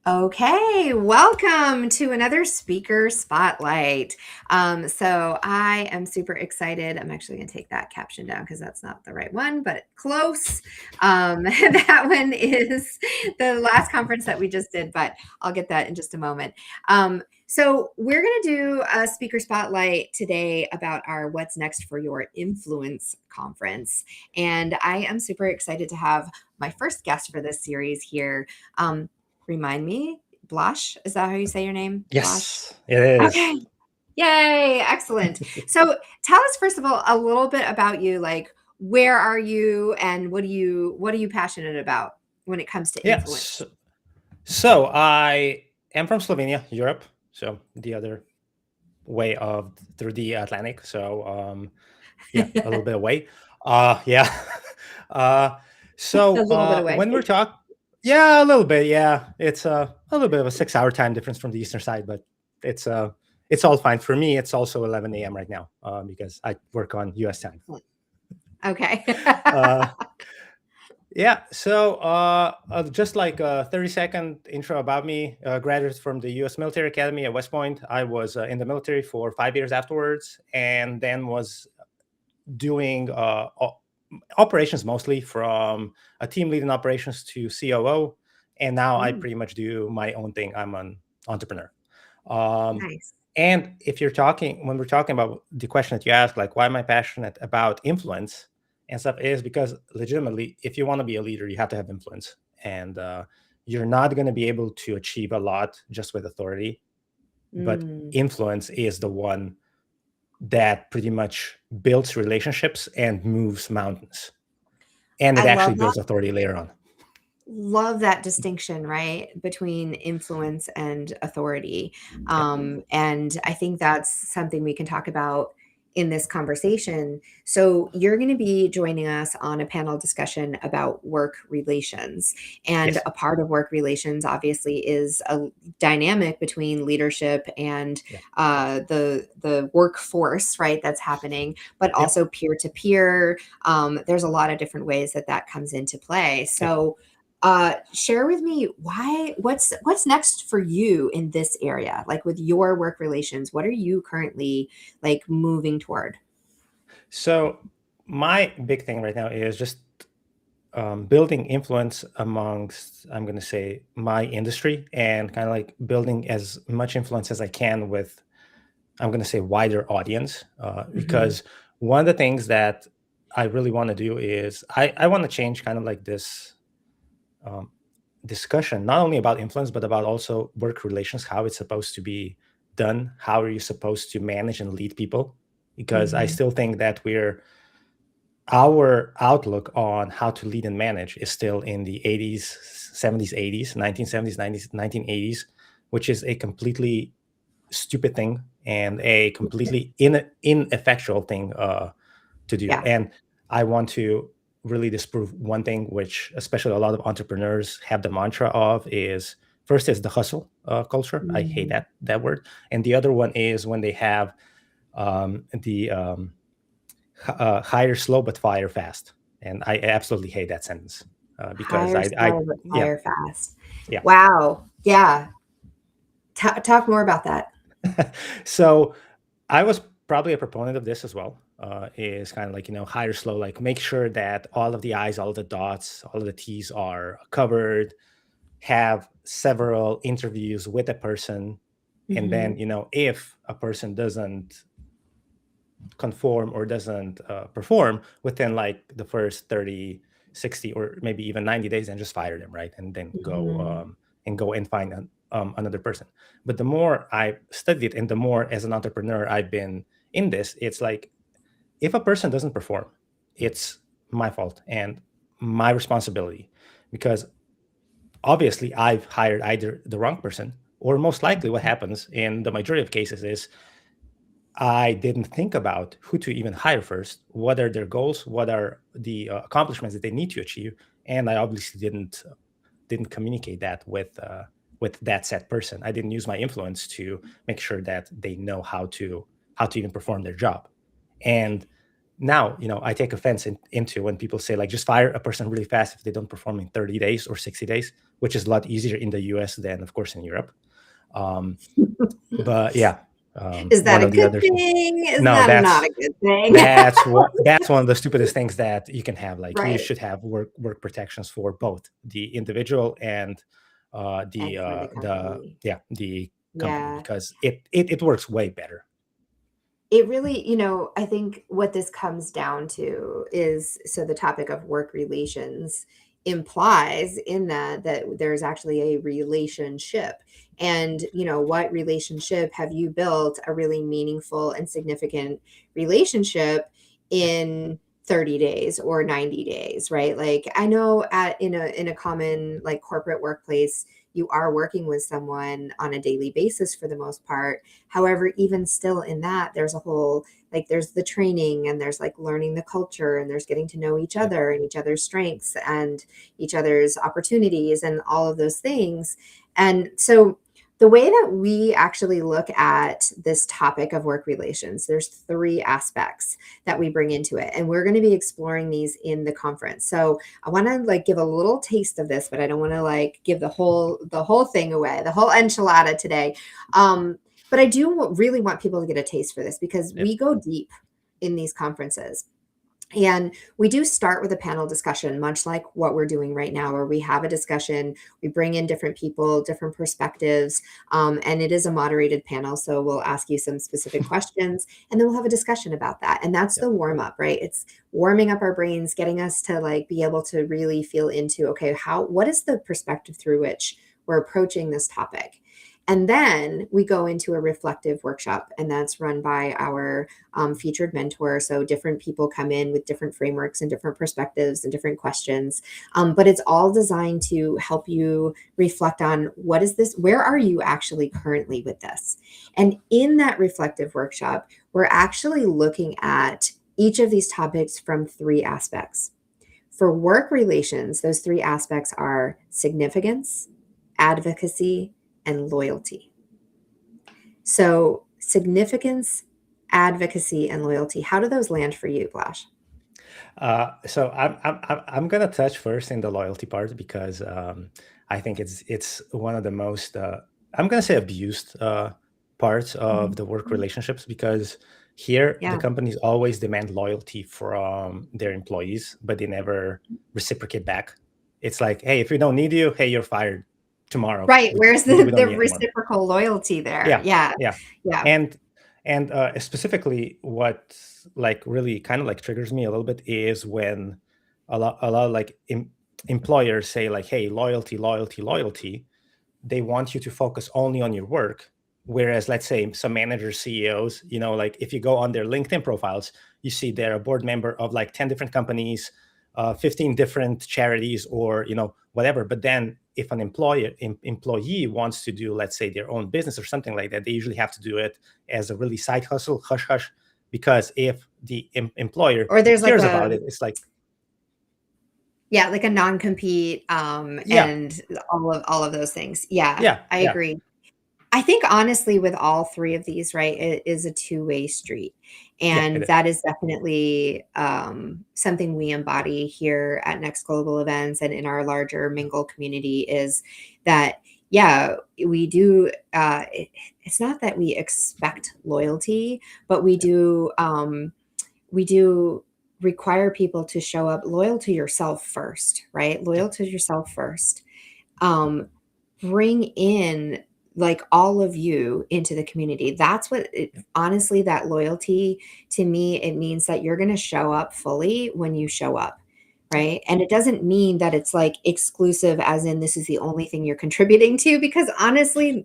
Okay, welcome to another speaker spotlight. So I am super excited. I'm actually going to take that caption down because that's not the right one, but close. That one is the last conference that we just did, but I'll get that in just a moment. So we're going to do a speaker spotlight today about our What's Next for Your Influence conference. And I am super excited to have my first guest for this series here. Remind me, Blush, is that how you say your name? Blush? Yes, it is. Okay. Yay, excellent. So tell us first of all a little bit about you, like where are you and what are you passionate about when it comes to Yes. influence? So I am from Slovenia, Europe. So the other way of through the Atlantic. So yeah, a little bit away. Yeah. uh A little bit away. when we're talking, yeah, a little bit. Yeah, it's a little bit of a 6 hour time difference from the eastern side, but it's uh it's all fine for me. It's also 11 a.m. right now because I work on U.S. time. Okay. Uh, Yeah, so just like a 30-second intro about me. Graduated from the U.S. Military Academy at West Point. I was in the military for 5 years afterwards, and then was doing operations mostly from a team leading operations to COO, and now I Mm, pretty much do my own thing. I'm an entrepreneur. Um, nice. and if you're talking, when we're talking about the question that you asked, like why am I passionate about influence and stuff, is because legitimately, if you want to be a leader, you have to have influence, and you're not going to be able to achieve a lot just with authority. But Mm, influence is the one that pretty much builds relationships and moves mountains, and I it actually love that. builds authority later on. Love that distinction, right, between influence and authority. Yep. And I think that's something we can talk about in this conversation. So, you're going to be joining us on a panel discussion about work relations. And Yes. a part of work relations, obviously, is a dynamic between leadership and Yep. the workforce, right, that's happening, but Yep. also peer to peer. There's a lot of different ways that that comes into play. Yep. So, share with me what's next for you in this area, like with your work relations. What are you currently like moving toward? So my big thing right now is just building influence amongst, I'm going to say, my industry, and kind of like building as much influence as I can with, I'm going to say, wider audience. Hmm. Because one of the things that I really want to do is I want to change kind of like this um, discussion, not only about influence, but about also work relations, how it's supposed to be done, how are you supposed to manage and lead people. Because I Hmm. still think that our outlook on how to lead and manage is still in the 80s, 70s, 80s, 1970s, 90s, 1980s, which is a completely stupid thing and a completely ineffectual thing to do. Yeah. And I want to really disprove one thing, which especially a lot of entrepreneurs have the mantra of, is first is the hustle culture. I hate Mhm. that word. And the other one is when they have the hire slow but fire fast, and I absolutely hate that sentence because Hire I slow but yeah, fire fast. yeah. Wow. Yeah. Talk more about that. So I was probably a proponent of this as well. Is kind of like, hire slow, like make sure that all of the i's, all of the dots, all of the t's are covered, have several interviews with a person, and then Hmm. if a person doesn't conform or doesn't perform within like the first 30, 60, or maybe even 90 days, and just fire them, right? And then Hmm. go and find another person. But the more I studied and the more as an entrepreneur I've been in this, it's like, if a person doesn't perform, it's my fault and my responsibility, because obviously I've hired either the wrong person, or most likely what happens in the majority of cases is I didn't think about who to even hire first. What are their goals? What are the accomplishments that they need to achieve? And I obviously didn't communicate that with that said person. I didn't use my influence to make sure that they know how to even perform their job. And now, I take offense into when people say like just fire a person really fast if they don't perform in 30 days or 60 days, which is a lot easier in the US than, of course, in Europe. Um, but yeah, Is that one a of the good others. thing? Is No, that not a good thing? that's one of the stupidest things that you can have. Like you Right. should have work protections for both the individual and And for the company. the company, Yeah. because it works way better. It really, I think what this comes down to is, so the topic of work relations implies in that there's actually a relationship. And, what relationship have you built a really meaningful and significant relationship in 30 days or 90 days, right? Like I know in a common like corporate workplace, you are working with someone on a daily basis for the most part. However, even still in that, there's a whole, like, there's the training and there's like learning the culture and there's getting to know each Yep. other and each other's strengths and each other's opportunities and all of those things. And so, the way that we actually look at this topic of work relations, there's three aspects that we bring into it. And we're going to be exploring these in the conference. So I want to like give a little taste of this, but I don't want to like give the whole thing away, the whole enchilada today. But I do really want people to get a taste for this because Yep. we go deep in these conferences. And we do start with a panel discussion, much like what we're doing right now, where we have a discussion, we bring in different people, different perspectives, and it is a moderated panel. So we'll ask you some specific questions, and then we'll have a discussion about that. And that's Yep. the warm up, right? It's warming up our brains, getting us to like be able to really feel into, okay, what is the perspective through which we're approaching this topic? And then we go into a reflective workshop, and that's run by our featured mentor. So different people come in with different frameworks and different perspectives and different questions. But it's all designed to help you reflect on what is this? Where are you actually currently with this? And in that reflective workshop, we're actually looking at each of these topics from three aspects. For work relations, those three aspects are significance, advocacy, and loyalty. So, significance, advocacy, and loyalty. How do those land for you, Blash? So I'm gonna touch first in the loyalty part because I think it's one of the most I'm gonna say abused parts of Mhm. the work relationships, because here the Yeah. companies always demand loyalty from their employees, but they never reciprocate back. It's like, hey, if we don't need you, hey, you're fired tomorrow. Right. Where's We the, don't the need you anymore. reciprocal loyalty there? Yeah, Yeah. yeah, Yeah. and specifically, what like really kind of like triggers me a little bit is when a lot of like employers say like, "Hey, loyalty, loyalty, loyalty." They want you to focus only on your work, whereas let's say some managers, CEOs, like if you go on their LinkedIn profiles, you see they're a board member of like 10 different companies, 15 different charities, or whatever. But then if an employee wants to do, let's say, their own business or something like that, they usually have to do it as a really side hustle, hush hush, because if the employer Or there's like cares a, about it, it's like, yeah, like a non-compete, yeah, and all of those things. Yeah, yeah, I yeah, agree. I think honestly, with all three of these, right, it is a two-way street. yeah, it And is. that is definitely something we embody here at Next Global Events and in our larger Mingle community is that, yeah, we do. It's not that we expect loyalty, but we do require people to show up loyal to yourself first, right? Yeah, Loyal to yourself first. Um, Bring in like all of you into the community. That's what yeah, honestly, that loyalty to me, it means that you're going to show up fully when you show up. yeah, Right. And it doesn't mean that it's like exclusive, as in this is the only thing you're contributing to, because honestly,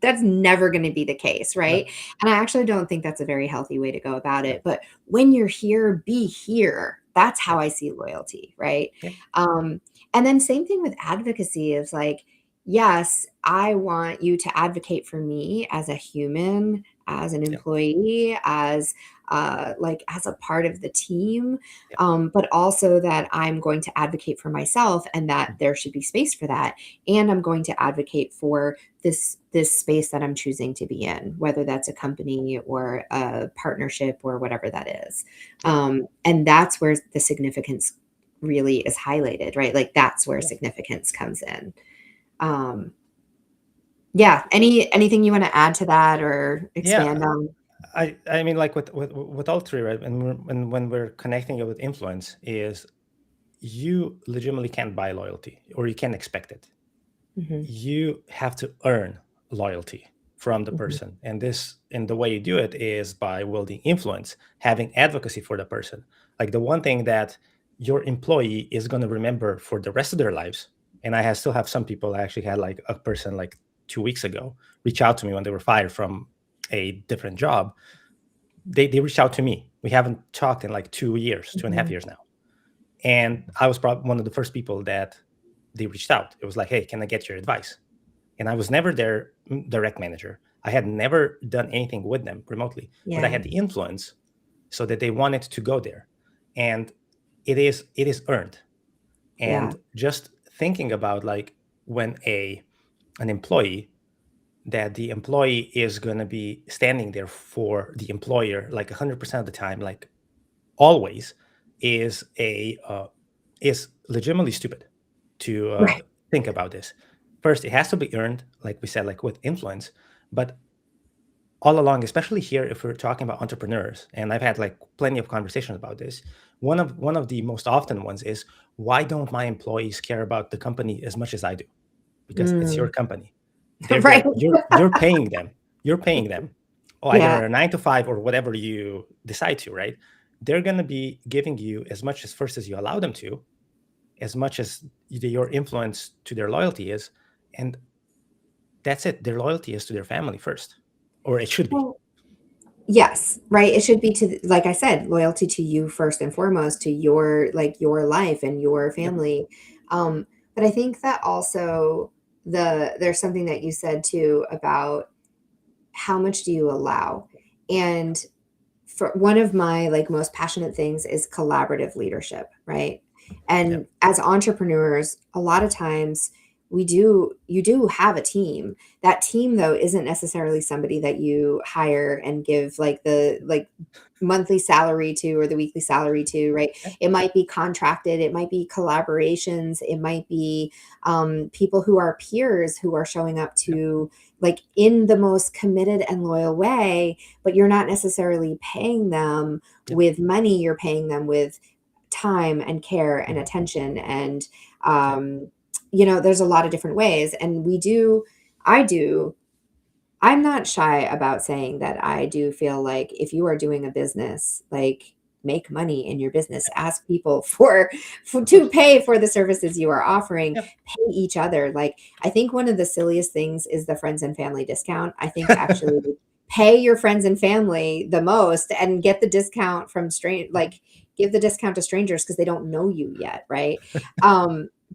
that's never going to be the case, no, right? And I actually don't think that's a very healthy way to go about no, it. But when you're here, be here. That's yeah, how I see loyalty, right? yeah, Um, and then same thing with advocacy is like, yes, I want you to advocate for me as a human, as an Yeah. employee, as like as a part of the team, Yeah. but also that I'm going to advocate for myself and that there should be space for that. And I'm going to advocate for this space that I'm choosing to be in, whether that's a company or a partnership or whatever that is. Yeah. And that's where the significance really is highlighted, right? Like that's where Yeah. significance comes in. Um, yeah. Anything you want to add to that or Yeah. expand on? I mean, like with all three, right? And when we're connecting it with influence, is you legitimately can't buy loyalty, or you can't expect it. Mhm, You have to earn loyalty from the mhm. person, and the way you do it is by wielding influence, having advocacy for the person. Like the one thing that your employee is going to remember for the rest of their lives. And still have some people. I actually had like a person like 2 weeks ago reach out to me when they were fired from a different job. They reached out to me. We haven't talked in like 2 years, 2.5 years now. And I was probably one of the first people that they reached out. It was like, hey, can I get your advice? And I was never their direct manager. I had never done anything with them remotely, but I Yeah. had the influence so that they wanted to go there. And it is earned. Yeah. And just thinking about like when an employee, that the employee is going to be standing there for the employer like 100% of the time, like always, is is legitimately stupid to Right. think about this. First, it has to be earned, like we said, like with influence. But all along, especially here, if we're talking about entrepreneurs, and I've had like plenty of conversations about this, one of the most often ones is, why don't my employees care about the company as much as I do? Because it's your Mm. company. They're Right. there. You're paying them. You're paying them, or either Yeah. a 9 to 5 or whatever you decide to, right? They're gonna be giving you as much as first as you allow them to, as much as your influence to their loyalty is, and that's it. Their loyalty is to their family first, or it should be. Well, yes, right. It should be to, like I said, loyalty to you first and foremost, to your like your life and your Yep. family. But I think that also there's something that you said too about how much do you allow? And for one of my like most passionate things is collaborative leadership, right? Yep. And as entrepreneurs, a lot of times you do have a team. That team though isn't necessarily somebody that you hire and give like the like monthly salary to or the weekly salary to, right? Yep. It might be contracted, it might be collaborations, it might be people who are peers who are showing up Yep. to like in the most committed and loyal way, but you're not necessarily paying them Yep. with money, you're paying them with time and care and Mhm. attention. And Yep. there's a lot of different ways. And I do I'm not shy about saying that I do feel like if you are doing a business, like make money in your business, Yep. ask people for Of to course. pay for the services you are offering, Yep. pay each other. Like I think one of the silliest things is the friends and family discount. I think actually pay your friends and family the most and get the discount from like give the discount to strangers because they don't know you yet, right?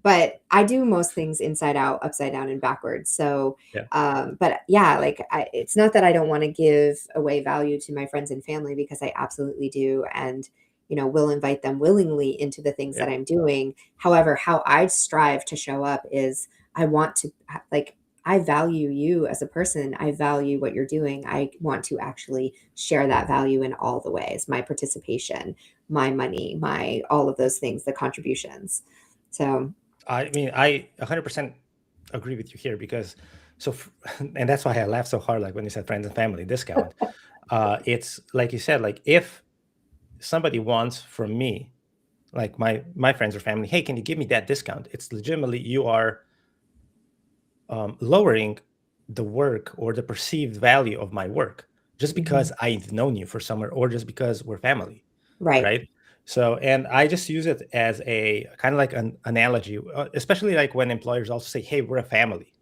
But I do most things inside out, upside down, and backwards. So Yeah. but yeah, like it's not that I don't want to give away value to my friends and family because I absolutely do. And, will invite them willingly into the things that Yep. I'm doing. However, how I strive to show up is I want to like, I value you as a person. I value what you're doing. I want to actually share that value in all the ways, my participation, my money, my, all of those things, the contributions. So, I mean, I 100% agree with you here, because and that's why I laughed so hard, like when you said friends and family discount. It's like you said, like if somebody wants from me, like my friends or family, hey, can you give me that discount? It's legitimately, you are lowering the work or the perceived value of my work just mhm, because I've known you for somewhere, or just because we're family, right. right? So, and I just use it as a kind of like an analogy, especially like when employers also say, hey, we're a family.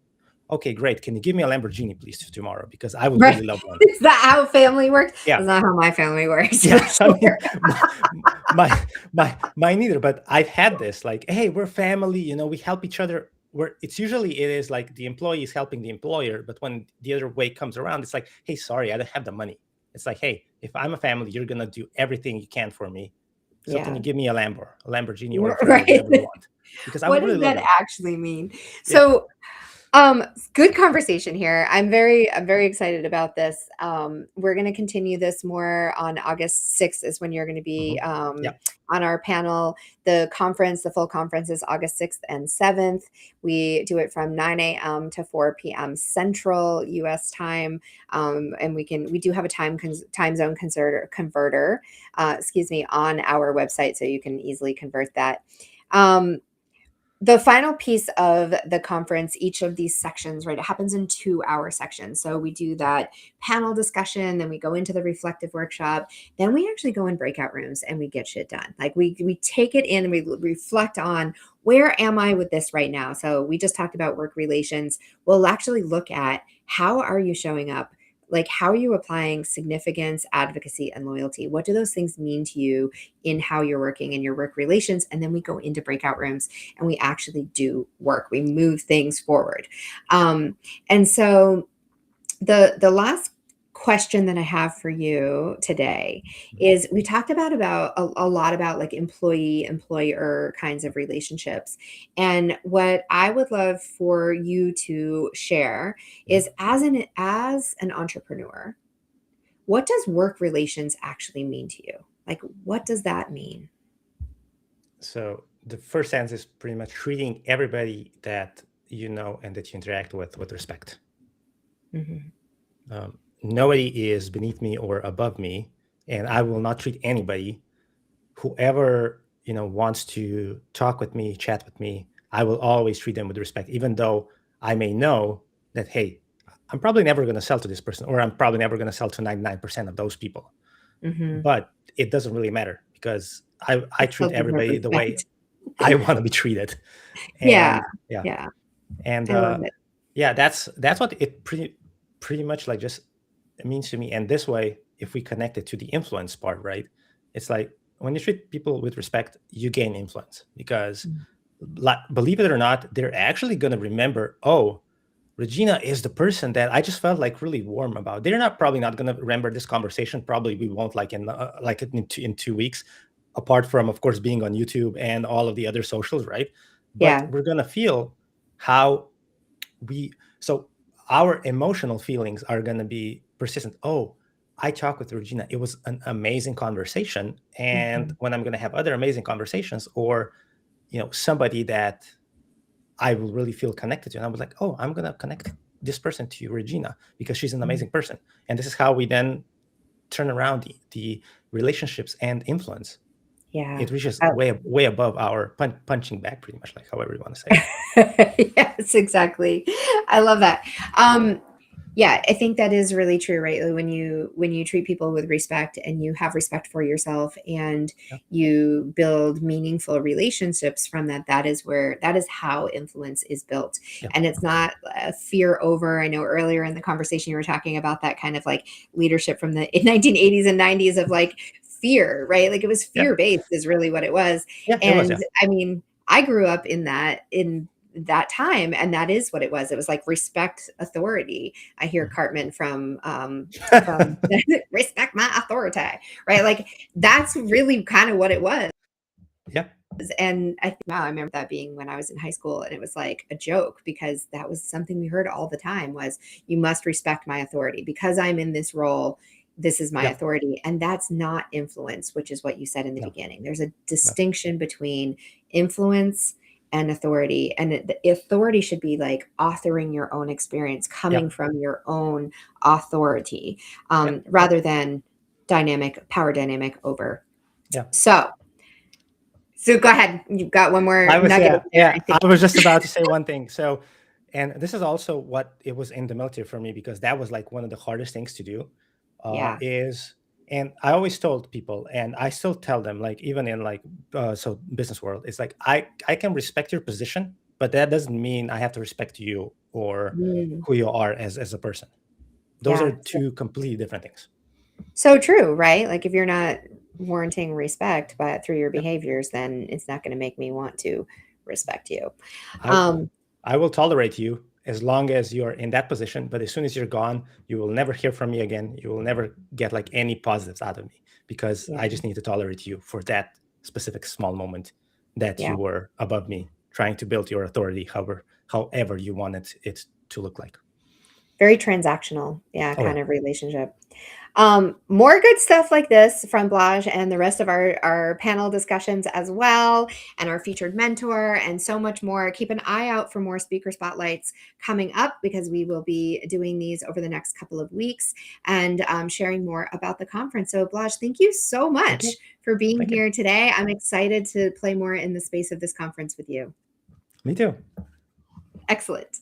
Okay, great. Can you give me a Lamborghini, please, tomorrow? Because I would Right. really love one. Is that how family works? Yeah. That's not how my family works for Yeah. I sure. mean, my mine neither. But I've had this, like, hey, we're family. We help each other. where it's usually it is like the employee is helping the employer, but when the other way comes around, it's like, hey, sorry, I don't have the money. It's like, hey, if I'm a family, you're gonna do everything you can for me. So can Yeah. you give me a Lamborghini or a Ferrari, Right. whatever you want? Because I What would does really love that them. actually mean? Yeah. So, good conversation here. I'm very excited about this. We're going to continue this more on August 6th is when you're going to be Hmm. Yeah. on our panel. The full conference is August 6th and 7th. We do it from 9 a.m. to 4 p.m. Central US time. And we do have a time zone converter, excuse me, on our website. So you can easily convert that. Um, the final piece of the conference, each of these sections, right, it happens in 2 hour sections. So we do that panel discussion, then we go into the reflective workshop, then we actually go in breakout rooms and we get shit done. Like we take it in and we reflect on, where am I with this right now? So we just talked about work relations. We'll actually look at, how are you showing up? Like, how are you applying significance, advocacy, and loyalty? What do those things mean to you in how you're working in your work relations? And then we go into breakout rooms and we actually do work. We move things forward. And so the last question that I have for you today is, we talked about a lot about like employee employer kinds of relationships, and what I would love for you to share is, as an entrepreneur, what does work relations actually mean to you? Like, what does that mean? So the first sense is pretty much treating everybody that you know and that you interact with respect. Mm-hmm. Nobody is beneath me or above me, and I will not treat anybody. Whoever wants to talk with me, chat with me, I will always treat them with respect, even though I may know that, hey, I'm probably never going to sell to this person, or I'm probably never going to sell to 99% of those people. Mm-hmm. But it doesn't really matter, because I You still treat deserve everybody the way respect. I want to be treated. Yeah. And yeah, Yeah. and I love it. yeah, that's what it pretty much like just means to me. And this way, if we connect it to the influence part, right, it's like, when you treat people with respect, you gain influence, because believe it or not, they're actually going to remember, oh, Regina is the person that I just felt like really warm about. They're not probably not going to remember this conversation. Probably we won't, like in 2 weeks, apart from, of course, being on YouTube and all of the other socials, right? But Yeah. we're going to feel how we so our emotional feelings are going to be persistent. Oh, I talked with Regina, it was an amazing conversation. And Mhm. when I'm going to have other amazing conversations, or somebody that I will really feel connected to, and I was like, oh, I'm going to connect this person to Regina because she's an Mhm. amazing person. And this is how we then turn around the relationships and influence. Yeah. It reaches Oh. way above our punching bag, pretty much, like however you want to say it. Yes, exactly. I love that. Um, yeah, I think that is really true, right? Like, when you treat people with respect and you have respect for yourself and Yeah. you build meaningful relationships from that, that is how influence is built. Yeah. And it's not fear over. I know earlier in the conversation you were talking about that kind of like leadership from the 1980s and 90s of like fear, right? Like, it was Yeah. fear based is really what it was. Yeah. It was. And Yeah. I mean, I grew up in that time, and that is what it was. It was like respect authority. I hear Cartman from respect my authority, right? Like, that's really kind of what it was. Yeah. And I think, wow, I remember that being when I was in high school, and it was like a joke, because that was something we heard all the time was, you must respect my authority because I'm in this role. This is my Yeah. authority. And that's not influence, which is what you said in the No. beginning. There's a No. distinction between influence and authority. And the authority should be like authoring your own experience, Yeah. coming from your own authority, Yeah. rather than power dynamic over. Yeah. So, go ahead. You've got one more I was, nugget in yeah, there, yeah. I I think. was just about to say one thing. So, and this is also what it was in the military for me, because that was like one of the hardest things to do. Yeah. Is And I always told people, and I still tell them, like even in like so business world, it's like I can respect your position, but that doesn't mean I have to respect you or Mm, who you are as a person. Those are yeah. two completely different things. So true, right? Like, if you're not warranting respect but through your Yep. behaviors, then it's not going to make me want to respect you. I Um, I will tolerate you as long as you're in that position, but as soon as you're gone, you will never hear from me again. You will never get like any positives out of me, because Yeah. I just need to tolerate you for that specific small moment that Yeah. you were above me, trying to build your authority however you wanted it to look like. Very transactional, yeah, Oh kind yeah. of relationship. More good stuff like this from Blaj and the rest of our panel discussions as well, and our featured mentor, and so much more. Keep an eye out for more speaker spotlights coming up, because we will be doing these over the next couple of weeks and sharing more about the conference. So, Blaj, thank you so Thank much you. for being Thank you. here today. I'm excited to play more in the space of this conference with you. Me too. Excellent.